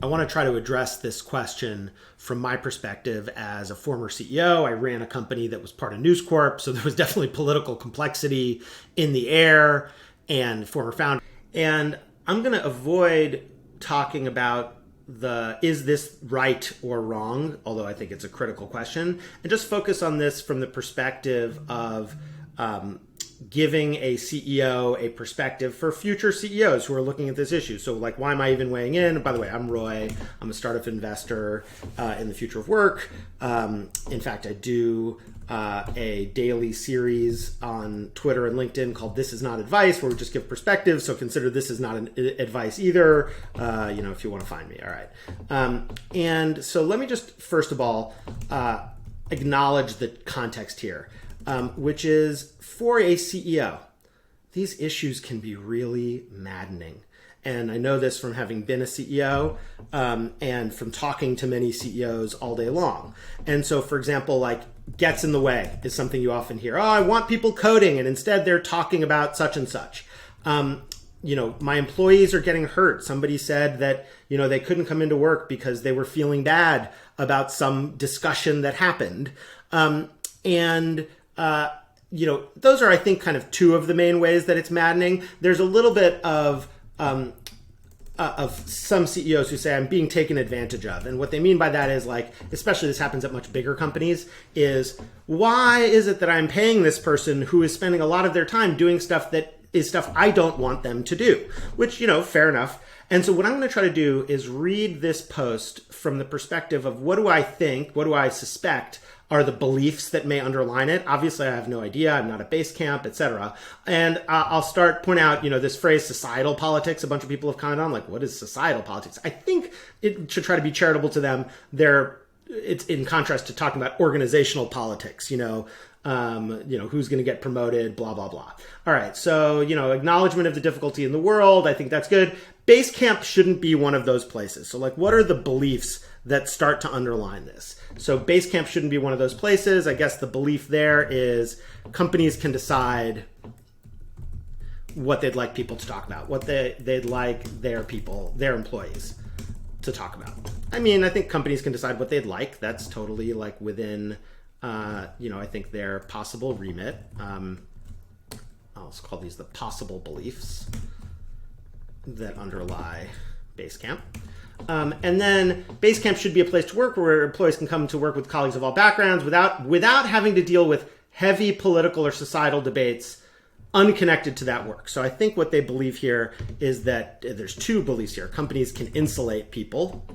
I want to try to address this question from my perspective as a former CEO. I ran a company that was part of News Corp, so there was definitely political complexity in the air, and former founder. And I'm going to avoid talking about is this right or wrong, although I think it's a critical question, and just focus on this from the perspective of giving a CEO a perspective for future CEOs who are looking at this issue. So like, why am I even weighing in? By the way, I'm Roy. I'm a startup investor in the future of work. In fact, I do a daily series on Twitter and LinkedIn called This Is Not Advice, where we just give perspective. So consider this is not advice either, if you want to find me. All right. And so let me just, first of all, acknowledge the context here. Which is, for a CEO, these issues can be really maddening. And I know this from having been a CEO and from talking to many CEOs all day long. And so, for example, like, gets in the way is something you often hear. Oh, I want people coding, and instead they're talking about such and such. My employees are getting hurt. Somebody said that, they couldn't come into work because they were feeling bad about some discussion that happened. Those are, I think, kind of two of the main ways that it's maddening. There's a little bit of some CEOs who say I'm being taken advantage of. And what they mean by that is, like, especially this happens at much bigger companies, is why is it that I'm paying this person who is spending a lot of their time doing stuff that is stuff I don't want them to do, which, fair enough. And so what I'm going to try to do is read this post from the perspective of what do I think, what do I suspect are the beliefs that may underline it. Obviously, I have no idea. I'm not at Basecamp, etc. And I'll start point out, this phrase societal politics. A bunch of people have commented on, like, what is societal politics? I think it should try to be charitable to them. It's in contrast to talking about organizational politics, who's going to get promoted, blah, blah, blah. All right. So, acknowledgement of the difficulty in the world. I think that's good. Basecamp shouldn't be one of those places. So, like, what are the beliefs that start to underline this? So Basecamp shouldn't be one of those places. I guess the belief there is companies can decide what they'd like people to talk about, what they'd like their employees to talk about. I mean, I think companies can decide what they'd like. That's totally like within, I think their possible remit. I'll call these the possible beliefs that underlie Basecamp. And then Basecamp should be a place to work where employees can come to work with colleagues of all backgrounds without having to deal with heavy political or societal debates unconnected to that work. So I think what they believe here is that there's two beliefs here. Companies can insulate people.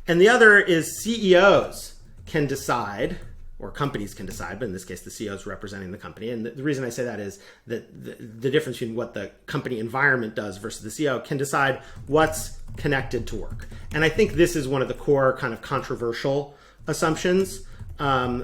And the other is CEOs can decide, or companies can decide, but in this case, the CEO is representing the company. And the reason I say that is that the difference between what the company environment does versus the CEO can decide what's connected to work. And I think this is one of the core kind of controversial assumptions,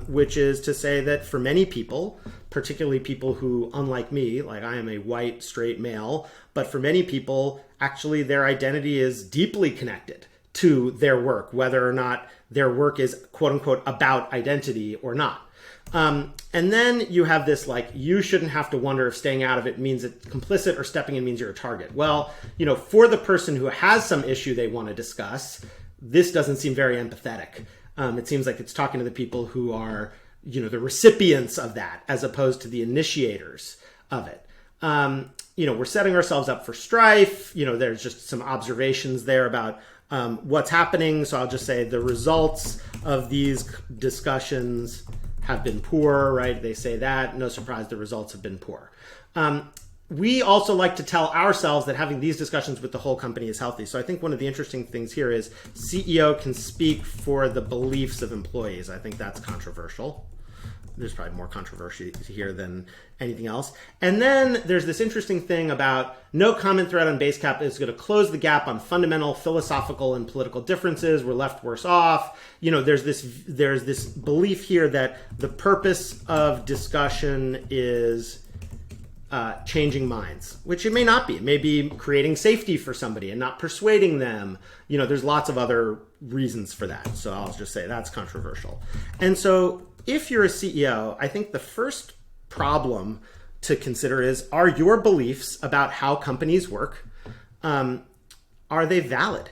which is to say that for many people, particularly people who, unlike me, like I am a white, straight male, but for many people, actually their identity is deeply connected to their work, whether or not their work is quote unquote about identity or not. And then you have this, like, you shouldn't have to wonder if staying out of it means it's complicit or stepping in means you're a target. Well, for the person who has some issue they want to discuss, this doesn't seem very empathetic. It seems like it's talking to the people who are, the recipients of that as opposed to the initiators of it. We're setting ourselves up for strife. There's just some observations there about what's happening. So I'll just say the results of these discussions have been poor, right? They say that. No surprise, the results have been poor. We also like to tell ourselves that having these discussions with the whole company is healthy. So I think one of the interesting things here is CEO can speak for the beliefs of employees. I think that's controversial. There's probably more controversy here than anything else. And then there's this interesting thing about no comment thread on Basecamp is going to close the gap on fundamental philosophical and political differences. We're left worse off. There's this belief here that the purpose of discussion is changing minds, which it may not be. It may be creating safety for somebody and not persuading them. There's lots of other reasons for that. So I'll just say that's controversial. And so if you're a CEO, I think the first problem to consider is, are your beliefs about how companies work, are they valid?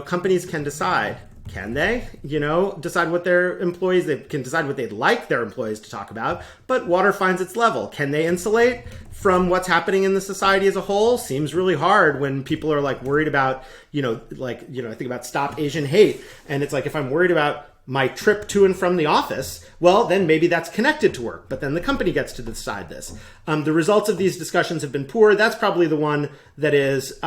companies can decide. Can they, decide what their employees, they can decide what they'd like their employees to talk about, but water finds its level. Can they insulate from what's happening in the society as a whole? Seems really hard when people are like worried about, I think about Stop Asian Hate. And it's like, if I'm worried about my trip to and from the office, well, then maybe that's connected to work, but then the company gets to decide this. The results of these discussions have been poor. That's probably the one that is,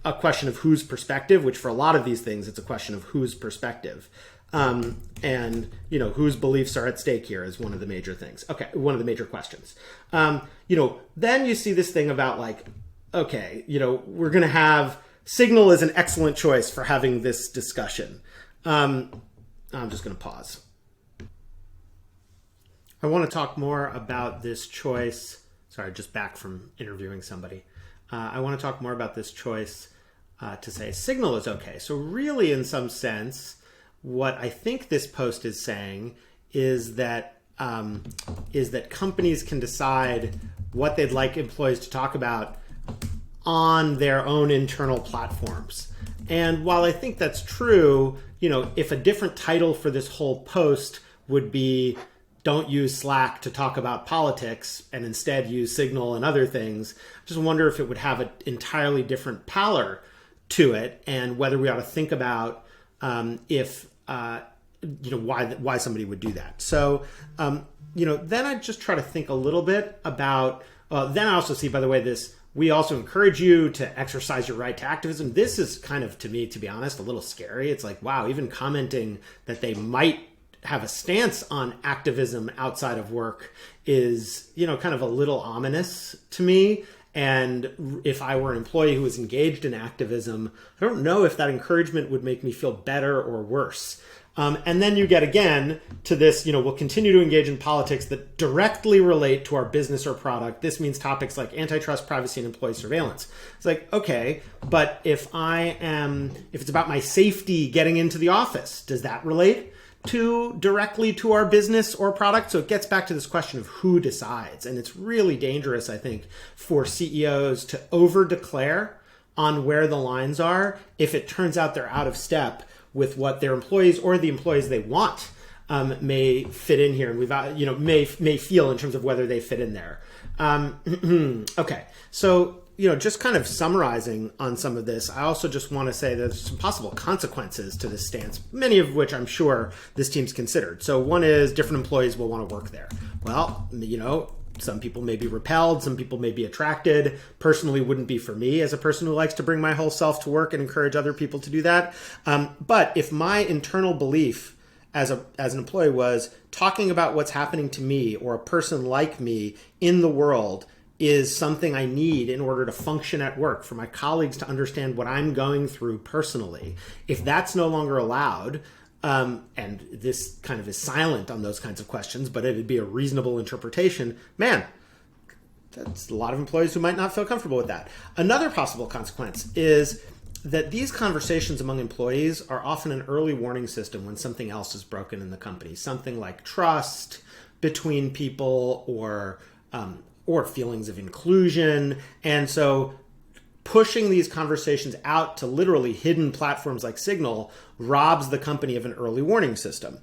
a question of whose perspective, which for a lot of these things, it's a question of whose perspective. And whose beliefs are at stake here is one of the major things. Okay, one of the major questions. Then you see this thing about like, okay, we're going to have Signal is an excellent choice for having this discussion. I'm just going to pause. I want to talk more about this choice. Sorry, just back from interviewing somebody. I want to talk more about this choice to say Signal is okay. So really, in some sense, what I think this post is saying is that companies can decide what they'd like employees to talk about on their own internal platforms. And while I think that's true, if a different title for this whole post would be "Don't use Slack to talk about politics and instead use Signal and other things," I just wonder if it would have an entirely different pallor to it, and whether we ought to think about why somebody would do that. So then I just try to think a little bit about. Then I also see, by the way, this. We also encourage you to exercise your right to activism. This is kind of, to me, to be honest, a little scary. It's like, wow, even commenting that they might have a stance on activism outside of work is, kind of a little ominous to me. And if I were an employee who was engaged in activism, I don't know if that encouragement would make me feel better or worse. And then you get again to this, we'll continue to engage in politics that directly relate to our business or product. This means topics like antitrust, privacy, and employee surveillance. It's like, okay, but if it's about my safety getting into the office, does that relate directly to our business or product? So it gets back to this question of who decides. And it's really dangerous, I think, for CEOs to over-declare on where the lines are if it turns out they're out of step with what their employees or the employees they want may fit in here, and may feel in terms of whether they fit in there. Okay, so just kind of summarizing on some of this, I also just want to say there's some possible consequences to this stance, many of which I'm sure this team's considered. So one is different employees will want to work there. Well, some people may be repelled, some people may be attracted. Personally, wouldn't be for me as a person who likes to bring my whole self to work and encourage other people to do that. But if my internal belief as an employee was talking about what's happening to me or a person like me in the world is something I need in order to function at work, for my colleagues to understand what I'm going through personally, if that's no longer allowed, and this kind of is silent on those kinds of questions, but it'd be a reasonable interpretation, man, that's a lot of employees who might not feel comfortable with that. Another possible consequence is that these conversations among employees are often an early warning system when something else is broken in the company, something like trust between people or feelings of inclusion. And so pushing these conversations out to literally hidden platforms like Signal robs the company of an early warning system.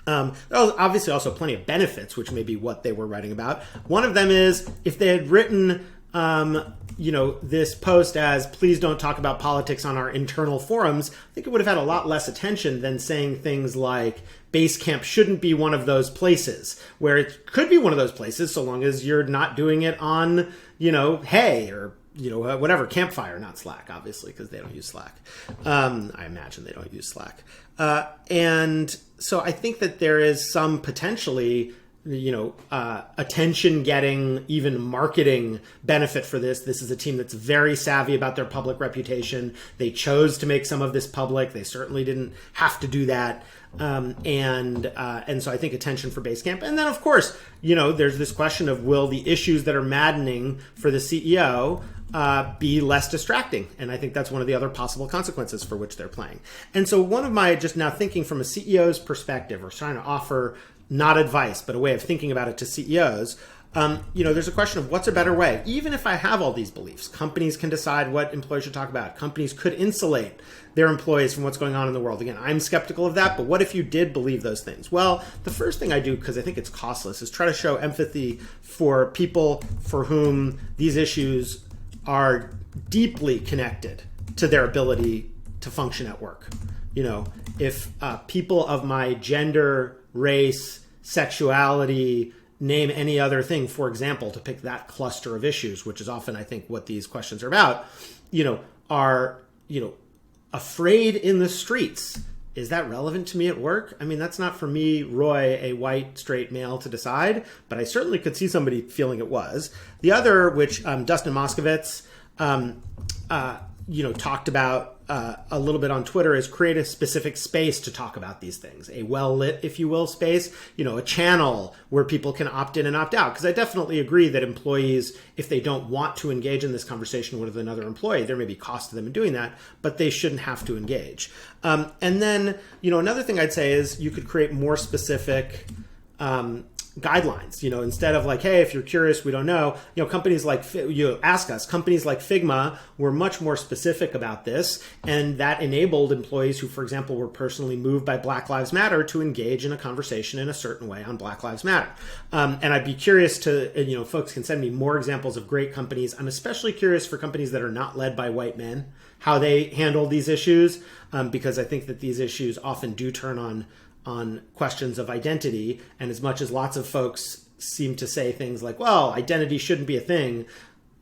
There's obviously also plenty of benefits, which may be what they were writing about. One of them is if they had written, this post as "please don't talk about politics on our internal forums," I think it would have had a lot less attention than saying things like Basecamp shouldn't be one of those places, where it could be one of those places so long as you're not doing it on, Hey or whatever, Campfire, not Slack, obviously, because they don't use Slack. I imagine they don't use Slack. And so I think that there is some potentially, attention-getting, even marketing benefit for this. This is a team that's very savvy about their public reputation. They chose to make some of this public. They certainly didn't have to do that. And so I think attention for Basecamp. And then, of course, there's this question of, will the issues that are maddening for the CEO be less distracting? And I think that's one of the other possible consequences for which they're playing. And so one of my, just now thinking from a CEO's perspective, or trying to offer not advice, but a way of thinking about it to CEOs, There's a question of what's a better way. Even if I have all these beliefs, companies can decide what employees should talk about. Companies could insulate their employees from what's going on in the world. Again, I'm skeptical of that, but what if you did believe those things? Well, the first thing I do, because I think it's costless, is try to show empathy for people for whom these issues are deeply connected to their ability to function at work. If people of my gender, race, sexuality, name any other thing, for example, to pick that cluster of issues, which is often, I think, what these questions are about, are, afraid in the streets. Is that relevant to me at work? I mean, that's not for me, Roy, a white, straight male, to decide, but I certainly could see somebody feeling it was. The other, which Dustin Moskovitz, talked about a little bit on Twitter, is create a specific space to talk about these things, a well-lit, if you will, space, a channel where people can opt in and opt out. Because I definitely agree that employees, if they don't want to engage in this conversation with another employee, there may be cost to them in doing that, but they shouldn't have to engage. And then, another thing I'd say is you could create more specific guidelines, instead of like, hey, if you're curious, we don't know, companies like, ask us. Companies like Figma were much more specific about this, and that enabled employees who, for example, were personally moved by Black Lives Matter to engage in a conversation in a certain way on Black Lives Matter. And I'd be curious to, folks can send me more examples of great companies. I'm especially curious for companies that are not led by white men, how they handle these issues, because I think that these issues often do turn on questions of identity. And as much as lots of folks seem to say things like, well, identity shouldn't be a thing,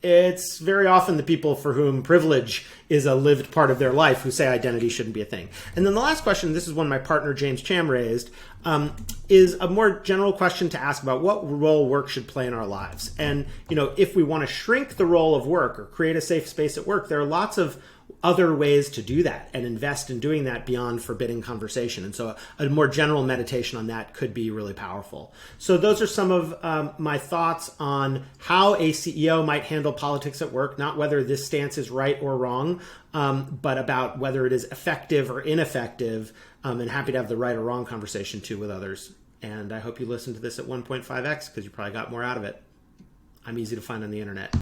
it's very often the people for whom privilege is a lived part of their life who say identity shouldn't be a thing. And then the last question, this is one my partner James Cham raised, is a more general question to ask about what role work should play in our lives. And, if we want to shrink the role of work or create a safe space at work, there are lots of other ways to do that and invest in doing that beyond forbidding conversation. And so a more general meditation on that could be really powerful. So those are some of my thoughts on how a CEO might handle politics at work, not whether this stance is right or wrong, but about whether it is effective or ineffective, and happy to have the right or wrong conversation too with others. And I hope you listen to this at 1.5x because you probably got more out of it. I'm easy to find on the internet.